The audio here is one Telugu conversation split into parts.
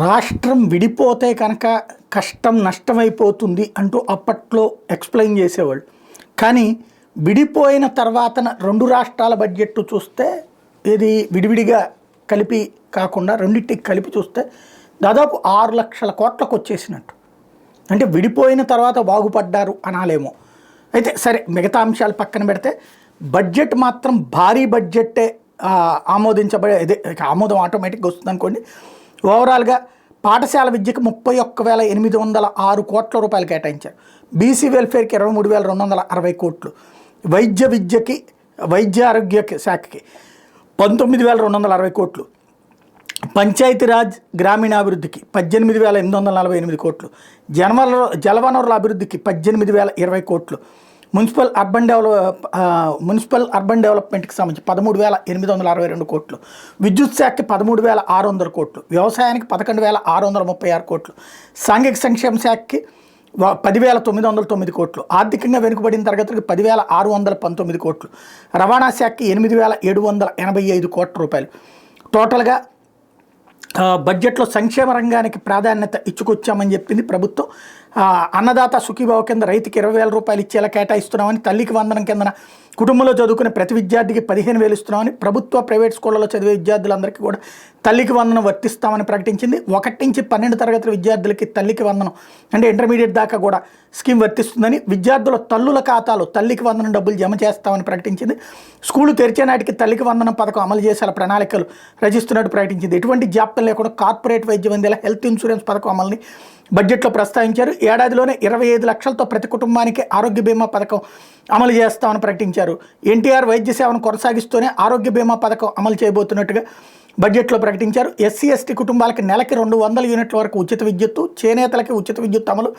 రాష్ట్రం విడిపోతే కనుక కష్టం నష్టమైపోతుంది అంటూ అప్పట్లో ఎక్స్ప్లెయిన్ చేసేవాళ్ళు. కానీ విడిపోయిన తర్వాతన రెండు రాష్ట్రాల బడ్జెట్ చూస్తే ఇది విడివిడిగా కలిపి కాకుండా రెండింటికి కలిపి చూస్తే దాదాపు 6 లక్షల కోట్లకు వచ్చేసినట్టు. అంటే విడిపోయిన తర్వాత బాగుపడ్డారు అనాలేమో. అయితే సరే, మిగతా అంశాలు పక్కన పెడితే బడ్జెట్ మాత్రం భారీ బడ్జెట్టే ఆమోదించబడే ఆమోదం ఆటోమేటిక్గా వస్తుంది అనుకోండి. ఓవరాల్గా పాఠశాల విద్యకు 31,806 కోట్ల రూపాయలు కేటాయించారు. బీసీ వెల్ఫేర్కి 23,260 కోట్లు, వైద్య ఆరోగ్య శాఖకి 19,260 కోట్లు, పంచాయతీరాజ్ గ్రామీణాభివృద్ధికి 18,848 కోట్లు, జలవనరుల అభివృద్ధికి 18,020 కోట్లు, మున్సిపల్ అర్బన్ డెవలప్మెంట్కి సంబంధించి 13,862 కోట్లు, విద్యుత్ శాఖకి 13,600 కోట్లు, వ్యవసాయానికి 11,636 కోట్లు, సాంఘిక సంక్షేమ శాఖకి 10,909 కోట్లు, ఆర్థికంగా వెనుకబడిన తరగతులకు 10,619 కోట్లు, రవాణా శాఖకి 8,785 కోట్ల రూపాయలు. టోటల్గా బడ్జెట్లో సంక్షేమ రంగానికి ప్రాధాన్యత ఇచ్చుకొచ్చామని చెప్పింది ప్రభుత్వం. అన్నదాత సుఖీభావ కింద రైతుకి 20,000 రూపాయలు ఇచ్చేలా కేటాయిస్తున్నామని, తల్లికి వందనం కింద కుటుంబంలో చదువుకునే ప్రతి విద్యార్థికి 15,000 ఇస్తున్నామని, ప్రభుత్వ ప్రైవేట్ స్కూళ్ళలో చదివే విద్యార్థులందరికీ కూడా తల్లికి వందనం వర్తిస్తామని ప్రకటించింది. 1 నుంచి 12 తరగతుల విద్యార్థులకి తల్లికి వందనం అంటే ఇంటర్మీడియట్ దాకా కూడా స్కీమ్ వర్తిస్తుందని, విద్యార్థుల తల్లుల ఖాతాలో తల్లికి వందనం డబ్బులు జమ చేస్తామని ప్రకటించింది. స్కూలు తెరిచే నాటికి తల్లికి వందనం పథకం అమలు చేసేలా ప్రణాళికలు రచిస్తున్నట్టు ప్రకటించింది. ఎటువంటి జాప్యం లేకుండా కార్పొరేట్ వైద్యం అందేలా హెల్త్ ఇన్సూరెన్స్ పథకం అమలుని బడ్జెట్లో ప్రస్తావించారు. ఏడాదిలోనే 25 లక్షలతో ప్రతి కుటుంబానికి ఆరోగ్య బీమా పథకం అమలు చేస్తామని ప్రకటించారు. ఎన్టీఆర్ వైద్య సేవను కొనసాగిస్తూనే ఆరోగ్య బీమా పథకం అమలు చేయబోతున్నట్టుగా బడ్జెట్లో ప్రకటించారు. ఎస్సీ ఎస్టీ కుటుంబాలకి నెలకి 200 యూనిట్ల వరకు ఉచిత విద్యుత్తు, చేనేతలకి ఉచిత విద్యుత్ అమలు,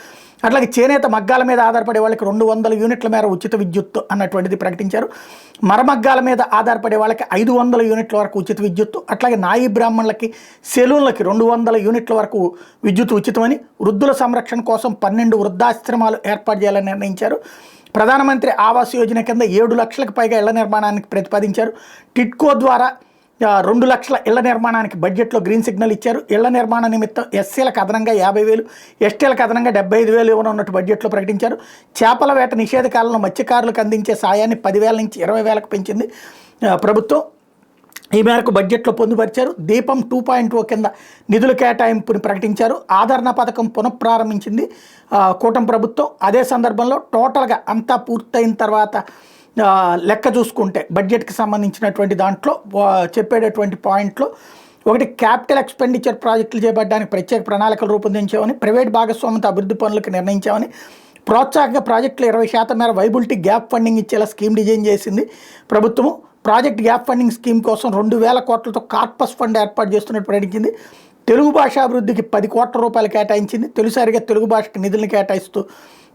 అట్లాగే చేనేత మగ్గాల మీద ఆధారపడే వాళ్ళకి 200 యూనిట్ల మేర ఉచిత విద్యుత్తు అన్నటువంటిది ప్రకటించారు. మరమగ్గాల మీద ఆధారపడే వాళ్ళకి 500 యూనిట్ల వరకు ఉచిత విద్యుత్తు, అట్లాగే నాయి బ్రాహ్మణులకి సెలూన్లకి 200 యూనిట్ల వరకు విద్యుత్ ఉచితమని, వృద్ధుల సంరక్షణ కోసం 12 వృద్ధాశ్రమాలు ఏర్పాటు చేయాలని నిర్ణయించారు. ప్రధానమంత్రి ఆవాస్ యోజన కింద 7 లక్షలకు పైగా ఇళ్ల నిర్మాణానికి ప్రతిపాదించారు. టిడ్కో ద్వారా 2 లక్షల ఇళ్ల నిర్మాణానికి బడ్జెట్లో గ్రీన్ సిగ్నల్ ఇచ్చారు. ఇళ్ల నిర్మాణ నిమిత్తం ఎస్సీలకు అదనంగా 50,000, ఎస్టీలకు అదనంగా 75,000 ఇవ్వనున్నట్టు బడ్జెట్లో ప్రకటించారు. చేపల వేట నిషేధ కాలంలో మత్స్యకారులకు అందించే సాయాన్ని 10,000 నుంచి 20,000కు పెంచింది ప్రభుత్వం. ఈ మేరకు బడ్జెట్లో పొందుపరిచారు. దీపం 2.0 కింద నిధుల కేటాయింపుని ప్రకటించారు. ఆదరణ పథకం పునఃప్రారంభించింది కూటమి ప్రభుత్వం. అదే సందర్భంలో టోటల్గా అంతా పూర్తయిన తర్వాత లెక్క చూసుకుంటే బడ్జెట్కి సంబంధించినటువంటి దాంట్లో చెప్పేటటువంటి పాయింట్లో ఒకటి, క్యాపిటల్ ఎక్స్పెండిచర్ ప్రాజెక్టులు చేపట్టడానికి ప్రత్యేక ప్రణాళికలు రూపొందించామని, ప్రైవేట్ భాగస్వామ్యత అభివృద్ధి పనులకు నిర్ణయించామని, ప్రోత్సాహక ప్రాజెక్టులు 20% మేర వైబిలిటీ గ్యాప్ ఫండింగ్ ఇచ్చేలా స్కీమ్ డిజైన్ చేసింది ప్రభుత్వము. ప్రాజెక్ట్ గ్యాప్ ఫండింగ్ స్కీమ్ కోసం 2,000 కోట్లతో కార్పస్ ఫండ్ ఏర్పాటు చేస్తున్నట్టు ప్రకటించింది. తెలుగు భాష అభివృద్ధికి 10 కోట్ల రూపాయలు కేటాయించింది. తొలిసారిగా తెలుగు భాషకి నిధులను కేటాయిస్తూ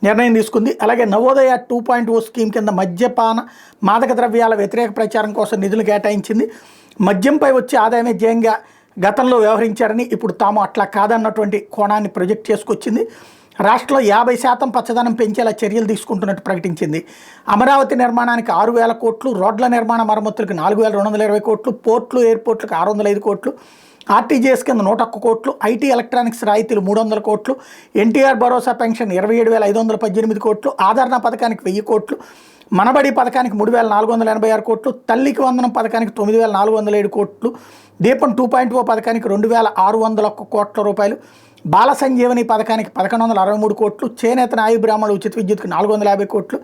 నిర్ణయం తీసుకుంది. అలాగే నవోదయ 2.0 స్కీమ్ కింద మద్యపాన మాదక ద్రవ్యాల వ్యతిరేక ప్రచారం కోసం నిధులు కేటాయించింది. మద్యంపై వచ్చే ఆదాయమే ధ్యేయంగా గతంలో వ్యవహరించారని, ఇప్పుడు తాము అట్లా కాదన్నటువంటి కోణాన్ని ప్రొజెక్ట్ చేసుకొచ్చింది. రాష్ట్రంలో 50% పచ్చదనం పెంచేలా చర్యలు తీసుకుంటున్నట్టు ప్రకటించింది. అమరావతి నిర్మాణానికి 6,000 కోట్లు, రోడ్ల నిర్మాణ మరమ్మతులకు 4,220 కోట్లు, పోర్ట్లు ఎయిర్పోర్ట్లకు 605 కోట్లు, ఆర్టీజీఎస్ కింద 101 కోట్లు, ఐటీ ఎలక్ట్రానిక్స్ రాయితీలు 300 కోట్లు, ఎన్టీఆర్ భరోసా పెన్షన్ 27,518 కోట్లు, ఆదరణ పథకానికి 1,000 కోట్లు, మనబడి పథకానికి 3,486 కోట్లు, తల్లికి వందనం పథకానికి 9,407 కోట్లు, దీపం 2.0 పథకానికి 2,601 కోట్ల రూపాయలు, బాల సంజీవని పథకానికి 1,163 కోట్లు, చేనేత నాయి బ్రాహ్మణులు ఉచిత విద్యుత్కి 450 కోట్లు,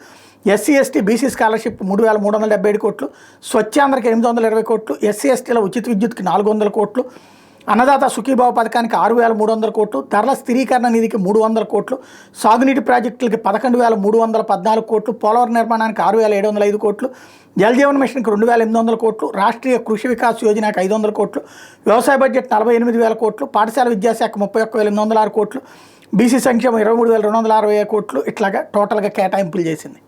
ఎస్సీ ఎస్టీ బీసీ స్కాలర్షిప్ 3,377 కోట్లు, స్వచ్ఛాంధ్రకి 820 కోట్లు, ఎస్సీ ఎస్టీల ఉచిత విద్యుత్కి 400 కోట్లు, అన్నదాత సుఖీభావ పథకానికి 6,300 కోట్లు, ధరల స్థిరీకరణ నిధికి 300 కోట్లు, సాగునీటి ప్రాజెక్టులకి 11,314 కోట్లు, పోలవరం నిర్మాణానికి 6,705 కోట్లు, జలజీవన్ మిషన్కి 2,800 కోట్లు, రాష్ట్రీయ కృషి వికాస్ యోజనకి 500 కోట్లు, వ్యవసాయ బడ్జెట్ 48,000 కోట్లు, పాఠశాల విద్యాశాఖ 31,806 కోట్లు, బీసీ సంక్షేమం 23,260 కోట్లు, ఇట్లాగా టోటల్గా కేటాయింపులు చేసింది.